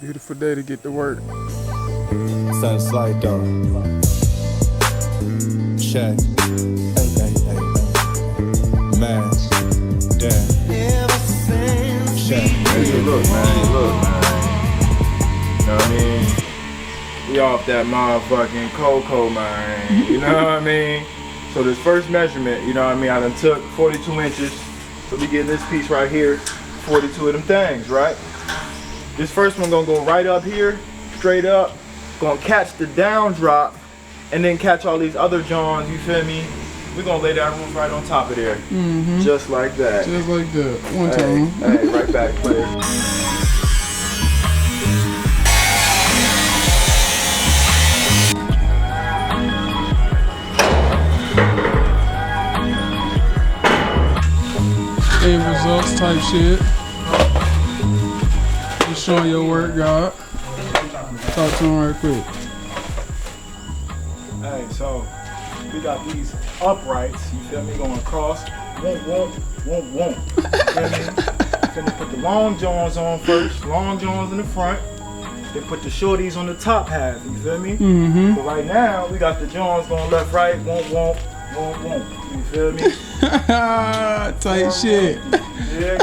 Beautiful day to get to work. Something slight though. Check. Hey. Man. Damn. Check. Hey, look, man. You know what I mean? We off that motherfucking cocoa, man. You know what I mean? So this first measurement, you know what I mean? I done took 42 inches. So we getting this piece right here, 42 of them things, right? This first one gonna go right up here, straight up, gonna catch the down drop, and then catch all these other Johns, you feel me? We're gonna lay that roof right on top of there. Just like that. Just like that. One time. Hey, right back, player. End results type shit. Just showing your work, God. Talk to him right quick. Hey, so we got these uprights, you feel me, going across. Won't. You feel me? Finna put the long johns on first, long johns in the front. Then put the shorties on the top half, you feel me? But right now, we got the johns going left, right, won't. You feel me? Tight shit. Yeah.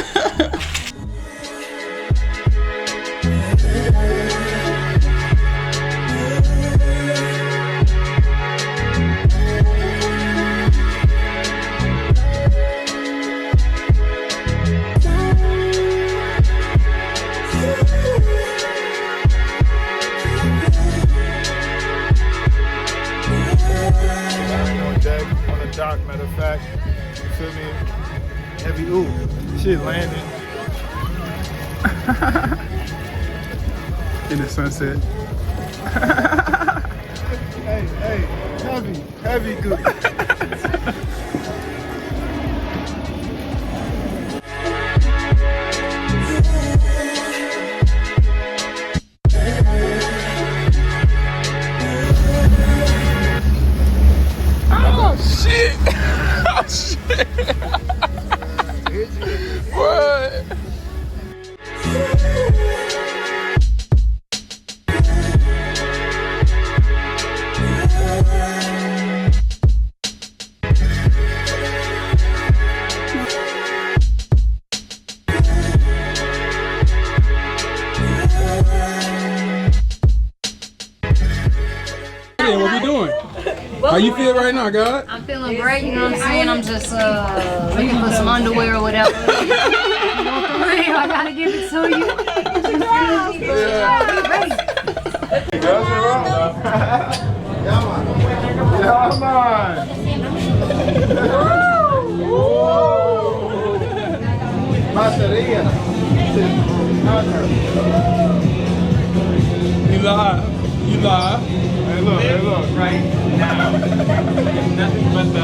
On the dock, matter of fact, you feel me? Heavy, ooh, shit landing. In the sunset. Hey, heavy good. Oh shit! Oh shit! What? Yeah, what we doing? How you feel right now, God? I'm feeling great, you know what I'm saying? I'm just looking for some underwear or whatever. You want the real, I gotta give it to you. Yeah, man. Bateria. You live. Hey, look. Right now, nothing but the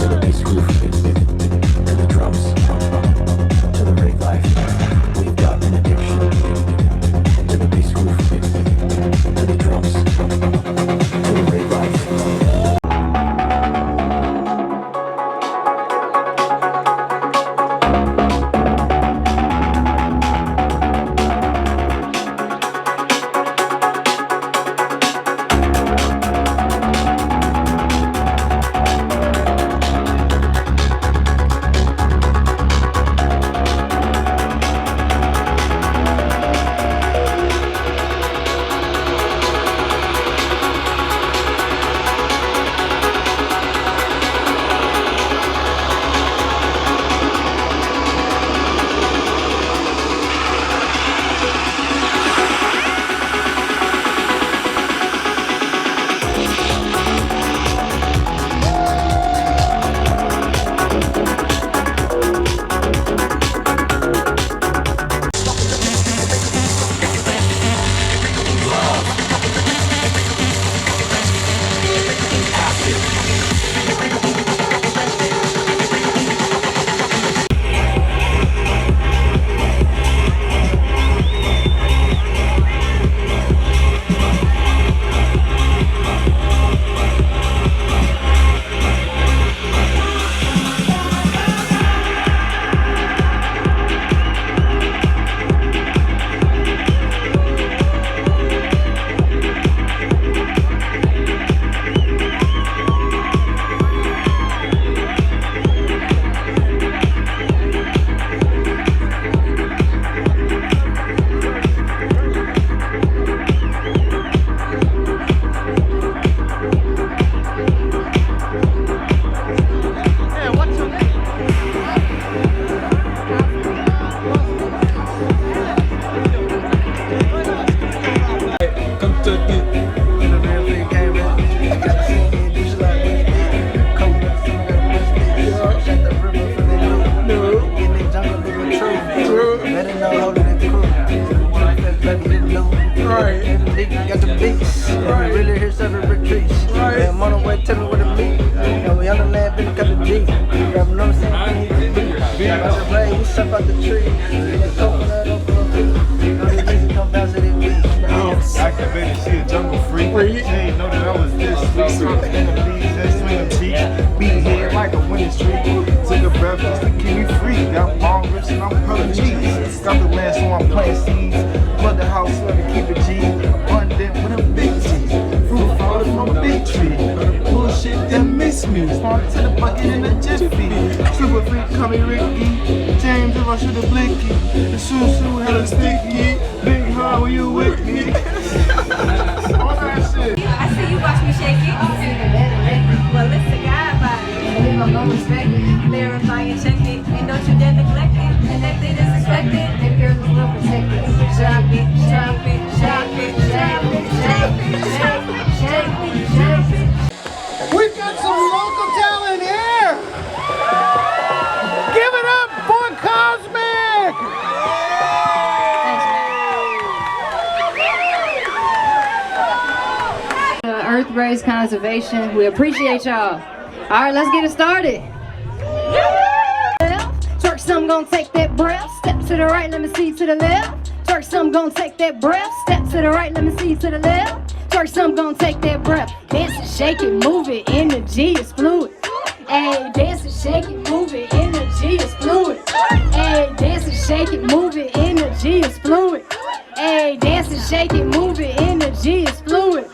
To the bass groove, to the drums. Creed. Hey, know that I was this sweet. Something in the leaves and swinging beat. Beat head like a winning streak. Took a breath just to keep me free. Got long rips and I'm pulling cheese. Got the land so I'm planting seeds. Flood the house so I can keep it G. Abundant with a big T. Fruit falling from a big tree. Bullshit that miss me. Spawn to the bucket in a jiffy. Super freak, call me Ricky. James if I shoot a blicky. The shoo hella sticky. Big hard when you with me. All that shit. I see you watch me shake it. Well, it's the guy body. Verify and check it. And don't you dare neglect it. Connected is expected. If yours is well protected. Shake it, shake it, shake it, shake it, shake it, shake it, shake it, shake it. We've got some local talent here. Give it up for Cosmic. Earth Race Conservation. We appreciate y'all. All right, let's get it started. Twerk some, gonna take that breath. Step to the right, let me see to the left. Twerk some, gonna take that breath. Step to the right, let me see to the left. Twerk some, gonna take that breath. Dance and shake it, move it, energy is fluid. Hey, dance and shake it, move it, energy is fluid. Hey, dance and shake it, move it, energy is fluid. Hey, dance and shake it, move it, energy is fluid.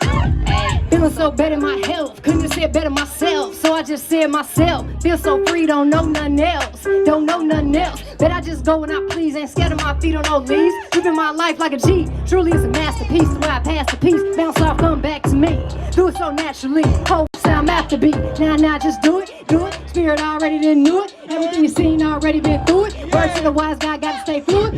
Hey, feeling so better in my health, couldn't have said better myself, so I just said myself. Feel so free, don't know nothing else, don't know nothing else. Bet I just go when I please, ain't scared of my feet on no leaves. Living my life like a G, truly is a masterpiece. The way I pass the piece, bounce off, come back to me. Do it so naturally, whole sound after beat. Now, just do it, Spirit already didn't do it. Everything you seen already been through it. Words to the wise guy, gotta stay fluid.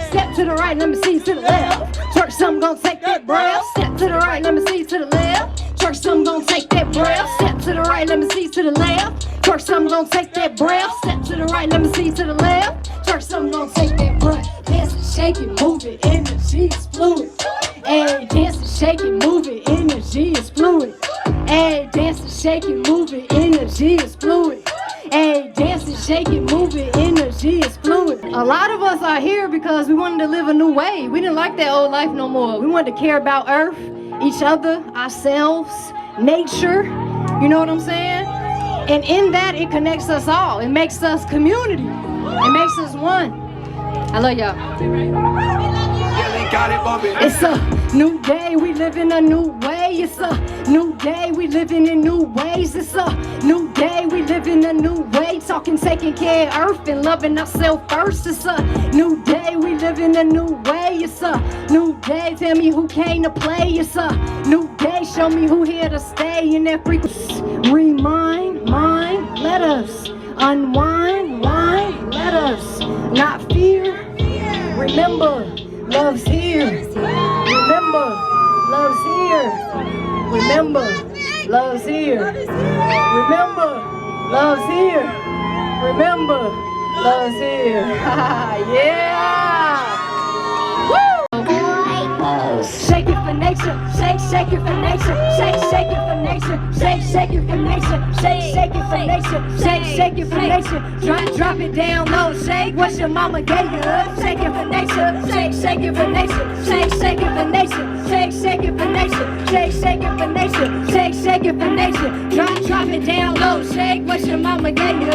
Step to the right, let me see to the left. Twerk some, gonna take that breath. Step to the right, let me see to the left. Twerk some, gonna take that breath. Step to the right, let me see to the left. Twerk some, gonna take that breath. Step to the right, let me see to the left. Twerk some, gonna take that breath. Dance and shake it, move it, energy is fluid. Hey, dance and shake it, move it, energy is fluid. Hey, dance and shake it, move it, energy is fluid. Hey, dance and shake it, move it, energy is fluid. A lot of us are here because we wanted to live a new way. We didn't like that old life no more. We wanted to care about Earth, each other, ourselves, nature. You know what I'm saying? And in that, it connects us all. It makes us community. It makes us one. I love y'all. It's a new day, we live in a new way. It's a new day, we living in new ways. It's a new day, we live in a new way. Talking, taking care of Earth and loving ourselves first. It's a new day, we live in a new way. It's a new day, tell me who came to play. It's a new day, show me who here to stay in that frequency. Remind, mind, let us unwind, wind, let us not fear. Remember, love's here. Remember, love's here. Remember, love's here. Remember, love's here. Remember, love's here. Yeah! Woo! Shake it for nature, shake it for nature, shake it for nature, shake it for nature, shake it for nature, shake it for nature. Drop it down low, shake what your mama gave you. Shake it for nature, shake it for nature, shake it for nature, shake it for nature, shake it for nature, shake it for nature. Drop it down low, shake what your mama gave you.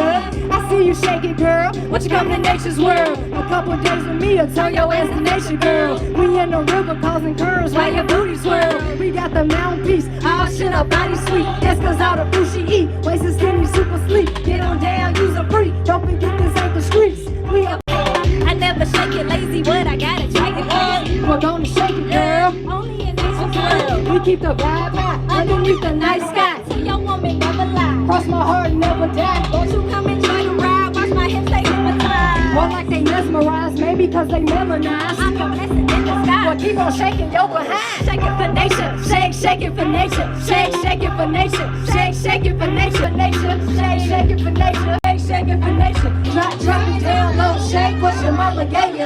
I see you shake it, girl. What you come to nature's world? A couple days with me, I'll tell your ass the nation, girl. We in the river causing curves while your booty swirl. We got the mountain peace, all shit, our body sweet. That's cause all the food she eat, wasted skinny, super sleep. Get on down, use a free. Don't forget this ain't the streets. We up. I never shake it lazy, but I gotta shake it up. We're gonna shake it, girl. Only in nature's world. We keep the vibe high underneath the night sky. So your woman never lie. Cross my heart, never die. Won't you come and try to ride? Watch my hips, they hypnotize. More like they mesmerized, maybe cause they memorized. I'm your blessing in the sky. Well, keep on shaking your behind. Shake it for nature, shake it for nature, shake it for nature, shake it for nature, Shake it for nature, shake it for nature. Drop it down low, shake what your mama gave you.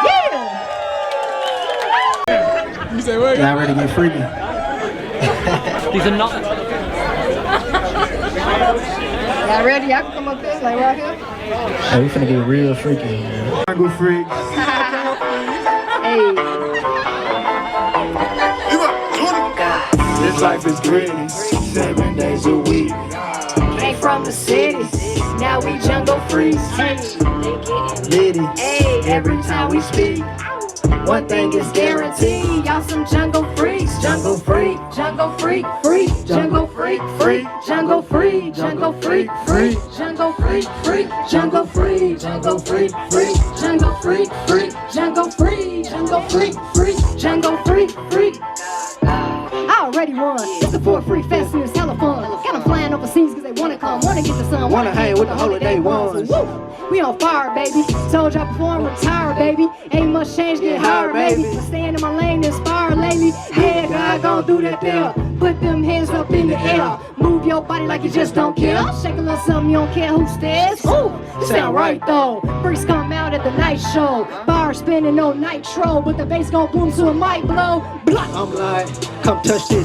Yeah! You say what? Y'all ready to get freaky? These are not. Y'all ready? Y'all can come up here, like right here. Hey, we finna get real freaky. Jungle freak. Hey. You up, This life is gritty, 7 days a week. Came from the city, now we jungle freaks. Hey, Litty, hey, every time we speak, one thing is guaranteed, y'all some jungle freaks. Jungle freak, jungle freak, freak, jungle freak, freak, jungle freak, jungle freak, freak, jungle freak, freak, jungle freak, jungle freak, freak, jungle freak, freak, jungle freak, jungle freak, freak, jungle freak, freak. I already won. It's the 4 free fest and it's hella fun. Got them flying overseas cause they wanna come, wanna get the sun, wanna hang with the holiday ones. Woo! We on fire, baby. Told y'all before I'm retired, baby. Ain't much change, get higher, baby. But staying in my lane, inspired lately. Yeah, God gon' do that there. Put them hands up in the air. Move your body like you just don't care. Shake a little something, you don't care who stares. Ooh, you sound right though. Freaks come out at the night show. Bar spinning on nitro, but the bass gon' boom so it might blow. Blah. I'm like, come touch this.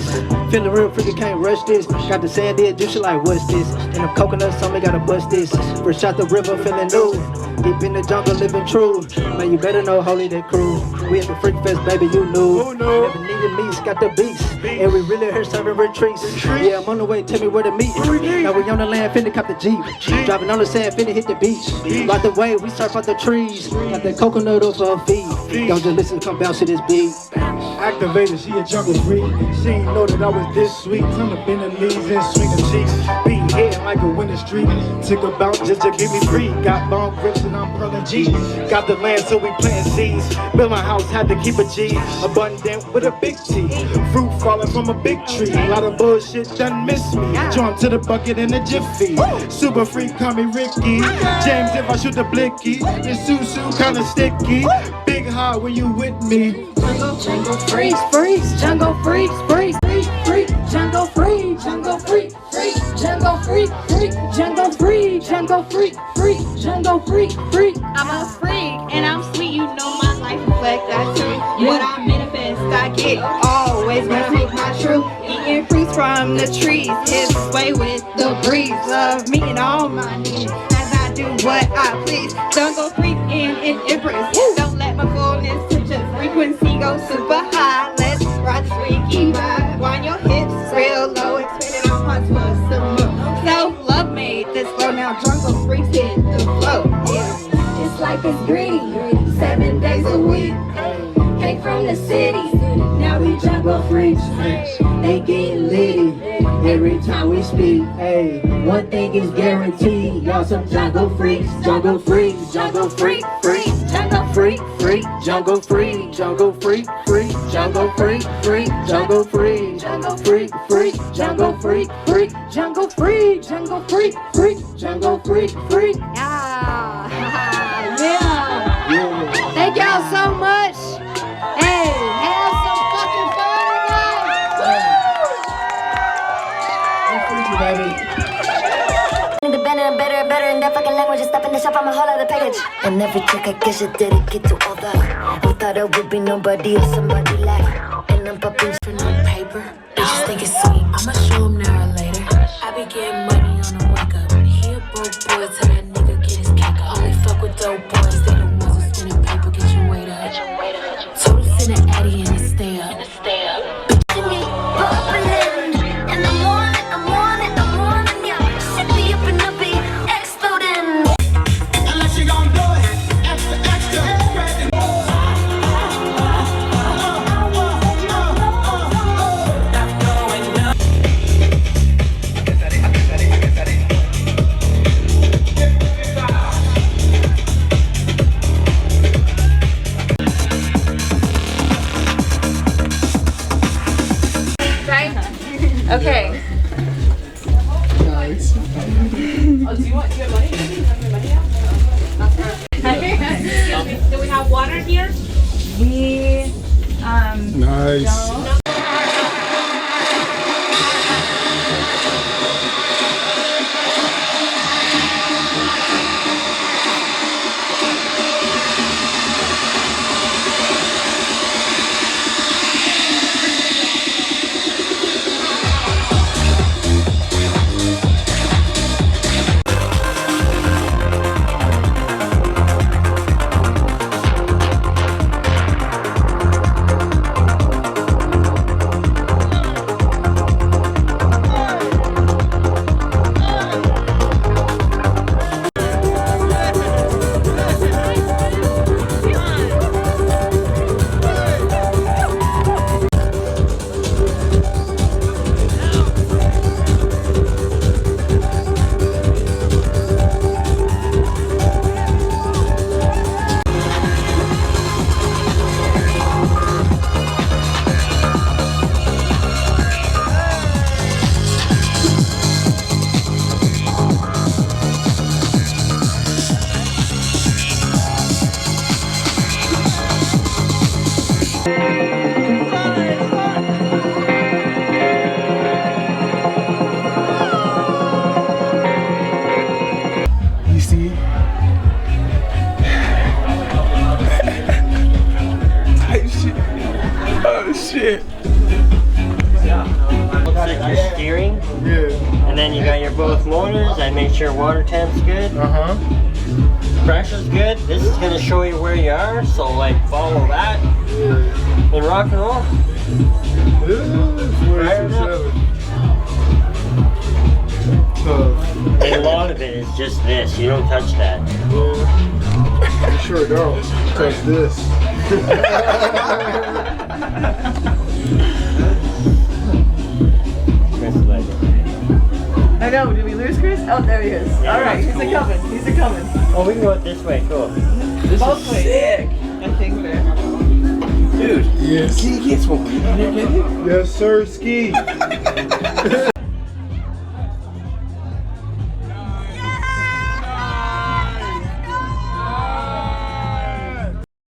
Feeling real freaky, can't rush this. Got the sand in, juice like what's this? And them coconuts on me, gotta bust this. Fresh out the river, feeling new. Deep in the jungle, living true. Man, you better know Holy that crew. We at the Freak Fest, baby, you knew. Never needed me, got the beats. And we really here serving retreats. Yeah, I'm on the way, tell me where to meet. Now we on the land, finna cop the Jeep. Driving on the sand, finna hit the beach. Like the way, we surf out the trees. Got that coconut off her feet. Don't just listen, come bounce to this beat. Activated, she a jungle freak. She ain't know that I was this sweet. Turn the bend the knees and swing the cheeks. Beat head like a winter street. Took a bounce just to get me free. Got long grips and I'm pulling G's. Got the land so we planting seeds. Build my house, had to keep a G. Abundant with a big T. Fruit falling from a big tree. A lot of bullshit done miss me. Drawn to the bucket in a jiffy. Super freak, call me Ricky. James if I shoot the blicky. This Susu kinda sticky. Big high when you with me. Jungle freaks, freaks, jungle freaks, freaks, freak, freak, jungle freak, jungle freak, freak, jungle freak, freak, jungle freak, jungle freak, freak, jungle freak, freak. I'm a freak and I'm sweet, you know my life reflects that too. What I manifest, I get always must make my truth. Eating fruits from the trees, his way with the breeze. Love me and all my needs as I do what I please. Jungle freak in an empress. Don't let my fullness touch a frequency go super high. Let's ride the freaky vibe. Wind your hips real low, expanding our hearts for some more. Self-love made this flow. Now jungle freaks hit the flow. Yeah. This life is gritty, 7 days a week. Came from the city, now we jungle freaks. They get litty every time we speak. Hey, one thing is guaranteed, y'all some jungle freaks, jungle freaks, jungle freak, freak, jungle freak, freak, jungle freak, jungle freak, freak, jungle freak, freak, jungle freak, jungle freak, freak, jungle freak, freak, jungle freak, jungle freak, freak, jungle freak, freak. Yeah. Thank y'all so much. Hey, have some fucking fun tonight. The better, in that fucking language. Stop in the shop, I'm a whole other package. And every trick I guess you dedicate to all that. Who thought it would be nobody or somebody like. And I'm popping for no paper. Bitches think it's sweet, I'ma show them now or later. I be getting money on the wake up. He a broke boy, tell that nigga get his cake up. Only fuck with dope boys, they the ones who spinning paper, get your weight up. Total in the Addy and it stay up. Okay. Nice. Oh, do you want money? Do we have water here? We Nice. don't. shit. Looks like your steering, Yeah. and then you got your both motors. I make sure water temp's good. Pressure's good. This is gonna show you where you are, so like follow that and rock and roll. Fire it up. And a lot of it is just this. You don't touch that. You sure don't. Touch this. I know, did we lose Chris? Oh, there he is. Yeah, alright, he's cool. a-coming, he's a-coming. Oh, we can go this way. Cool. This Both is ways. sick. I think there. Dude, Yes. can you get some weed in there, baby? Yes, sir, ski.